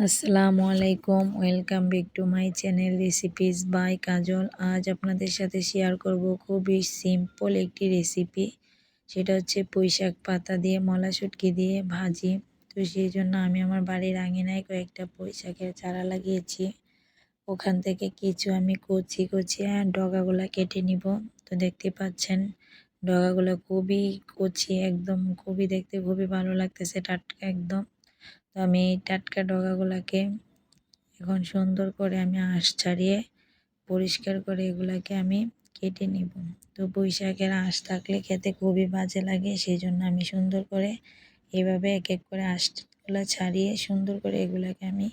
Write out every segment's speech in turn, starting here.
আসসালামু আলাইকুম, welcome back to my channel recipes by Kajal. আজ আপনাদের সাথে শেয়ার করব খুবই সিম্পল একটি রেসিপি। সেটা হচ্ছে পুঁইশাক পাতা দিয়ে মলা শুটকি দিয়ে ভাজি। তো সেই জন্য আমি আমার বাড়ির আঙিনায় কয়েকটা পুঁইশাকের চারা লাগিয়েছি। ওখান থেকে কিছু আমি কচি আর ডগাগুলো কেটে নিব। তো দেখতে পাচ্ছেন ডগাগুলো খুবই কচি, একদম খুবই দেখতে খুবই ভালো লাগতেছে, টাটকা একদম। তো আমি এই টাটকা ডগাগুলাকে এখন সুন্দর করে আমি আঁশ ছাড়িয়ে পরিষ্কার করে এগুলাকে আমি কেটে নিব। তো পুঁইশাকের আঁশ থাকলে খেতে খুবই বাজে লাগে, সেই জন্য আমি সুন্দর করে এইভাবে এক এক করে আঁশগুলা ছাড়িয়ে সুন্দর করে এগুলাকে আমি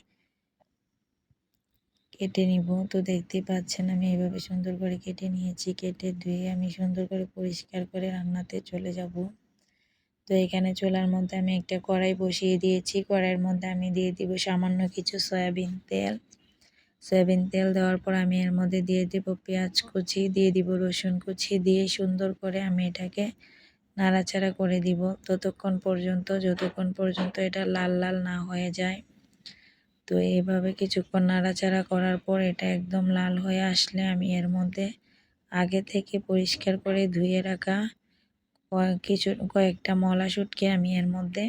কেটে নিব। তো দেখতেই পাচ্ছেন আমি এইভাবে সুন্দর করে কেটে নিয়েছি। কেটে ধুয়ে আমি সুন্দর করে পরিষ্কার করে রান্নাতে চলে যাব। তো এখানে চুলার মধ্যে আমি একটা কড়াই বসিয়ে দিয়েছি। কড়াইয়ের মধ্যে আমি দিয়ে দিব সামান্য কিছু সয়াবিন তেল। সয়াবিন তেল দেওয়ার পর আমি এর মধ্যে দিয়ে দিব পেঁয়াজ কুচি, দিয়ে দিব রসুন কুচি, দিয়ে সুন্দর করে আমি এটাকে নাড়াচাড়া করে দিব যতক্ষণ পর্যন্ত এটা লাল লাল না হয়ে যায়। তো এইভাবে কিছুক্ষণ নাড়াচাড়া করার পর এটা একদম লাল হয়ে আসলে আমি এর মধ্যে আগে থেকে পরিষ্কার করে ধুয়ে রাখা কয়েকটা মলা শুটকি আমি এর মধ্যে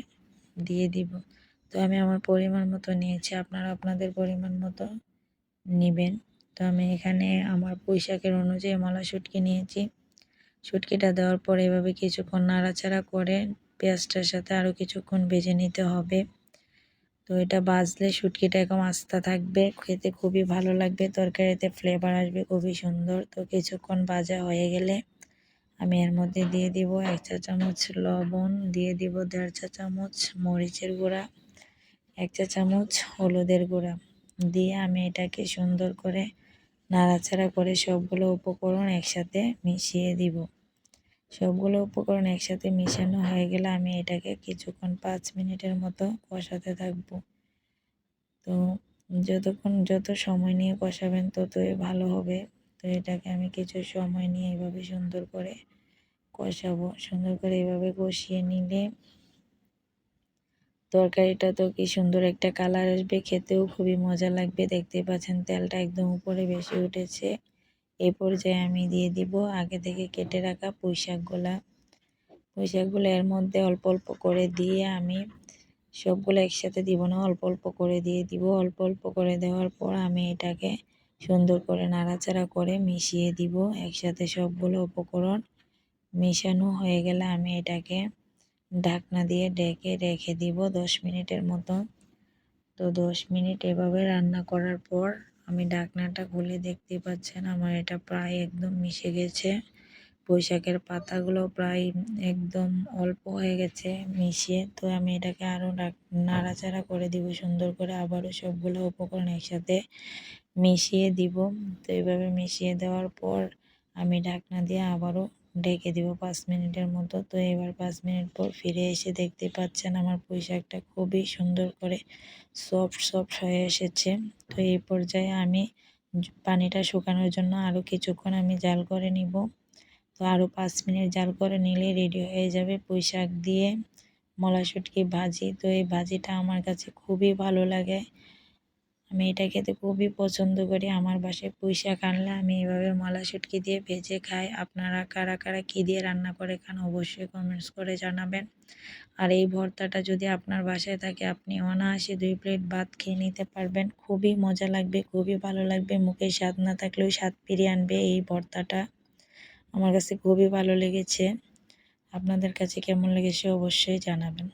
দিয়ে দিব। তো আমি আমার পরিমাণ মতো নিয়েছি, আপনারা আপনাদের পরিমাণ মতো নেবেন। তো আমি এখানে আমার পুঁইশাকের অনুযায়ী মলা শুটকি নিয়েছি। শুটকিটা দেওয়ার পর এভাবে কিছুক্ষণ নাড়াচাড়া করে পেঁয়াজটার সাথে আরও কিছুক্ষণ ভেজে নিতে হবে। তো এটা ভাজলে শুটকিটা এরকম আস্তা থাকবে, খেতে খুবই ভালো লাগবে, তরকারিতে ফ্লেভার আসবে খুবই সুন্দর। তো কিছুক্ষণ ভাজা হয়ে গেলে আমি এর মধ্যে দিয়ে দিব 1 চা চামচ লবণ, দিয়ে দিব 1.5 চা চামচ মরিচের গুঁড়া, 1 চা চামচ হলুদের গুঁড়া, দিয়ে আমি এটাকে সুন্দর করে নাড়াচাড়া করে সবগুলো উপকরণ একসাথে মিশিয়ে দিব। সবগুলো উপকরণ একসাথে মিশানো হয়ে গেলে আমি এটাকে কিছুক্ষণ 5 মিনিটের মতো কষাতে থাকবো। তো যত সময় নিয়ে কষাবেন ততই ভালো হবে। তো এটাকে আমি কিছু সময় নিয়ে এইভাবে সুন্দর করে কষাবো। সুন্দর করে এইভাবে কষিয়ে নিলে তরকারিটা তো কি সুন্দর একটা কালার আসবে, খেতেও খুবই মজা লাগবে। দেখতেই পাচ্ছেন তেলটা একদম উপরে বেশি উঠেছে। এই পর্যায়ে আমি দিয়ে দিব আগে থেকে কেটে রাখা পুঁইশাকগুলো এর মধ্যে অল্প অল্প করে দিয়ে আমি সবগুলো একসাথে দিব না, অল্প অল্প করে দিয়ে দিব। অল্প অল্প করে দেওয়ার পর আমি এটাকে সুন্দর করে নাড়াচাড়া করে মিশিয়ে দিব একসাথে। সবগুলো উপকরণ মিশানো হয়ে গেলে আমি এটাকে ঢাকনা দিয়ে ঢেকে রেখে দিব 10 মিনিটের মতো। তো 10 মিনিট এভাবে রান্না করার পর আমি ঢাকনাটা খুলে দেখতে পাচ্ছেন আমার এটা প্রায় একদম মিশে গেছে। পুঁইশাকের পাতাগুলো প্রায় একদম অল্প হয়ে গেছে মিশিয়ে। তো আমি এটাকে আরও নাড়াচাড়া করে দিব সুন্দর করে, আবারও সবগুলো উপকরণ একসাথে মিশিয়ে দিব। তো এইভাবে মিশিয়ে দেওয়ার পর আমি ঢাকনা দিয়ে আবারও ঢেকে দিব 5 মিনিটের মতো। তো এবার 5 মিনিট পর ফিরে এসে দেখতে পাচ্ছেন আমার পুঁইশাকটা খুবই সুন্দর করে সফট হয়ে এসেছে। তো এই পর্যায়ে আমি পানিটা শুকানোর জন্য আরও কিছুক্ষণ আমি জাল করে নিব। তো আরও 5 মিনিট জাল করে নিলে রেডি হয়ে যাবে পুঁইশাক দিয়ে মলা শুটকি ভাজি। তো এই ভাজিটা আমার কাছে খুবই ভালো লাগে, আমি এটা খেতে খুবই পছন্দ করি। আমার বাসায় পুঁইশাক আনলে আমি এভাবে মলা শুটকি দিয়ে ভেজে খাই। আপনারা কারা কারা কী দিয়ে রান্না করে খান অবশ্যই কমেন্টস করে জানাবেন। আর এই ভর্তাটা যদি আপনার বাসায় থাকে আপনি অনায়াসে 2 প্লেট ভাত খেয়ে নিতে পারবেন। খুবই মজা লাগবে, খুবই ভালো লাগবে, মুখে স্বাদ না থাকলেও স্বাদ ফিরিয়ে আনবে এই ভর্তাটা। আমার কাছে খুবই ভালো লেগেছে। আপনাদের কাছে কেমন লেগেছে অবশ্যই জানাবেন।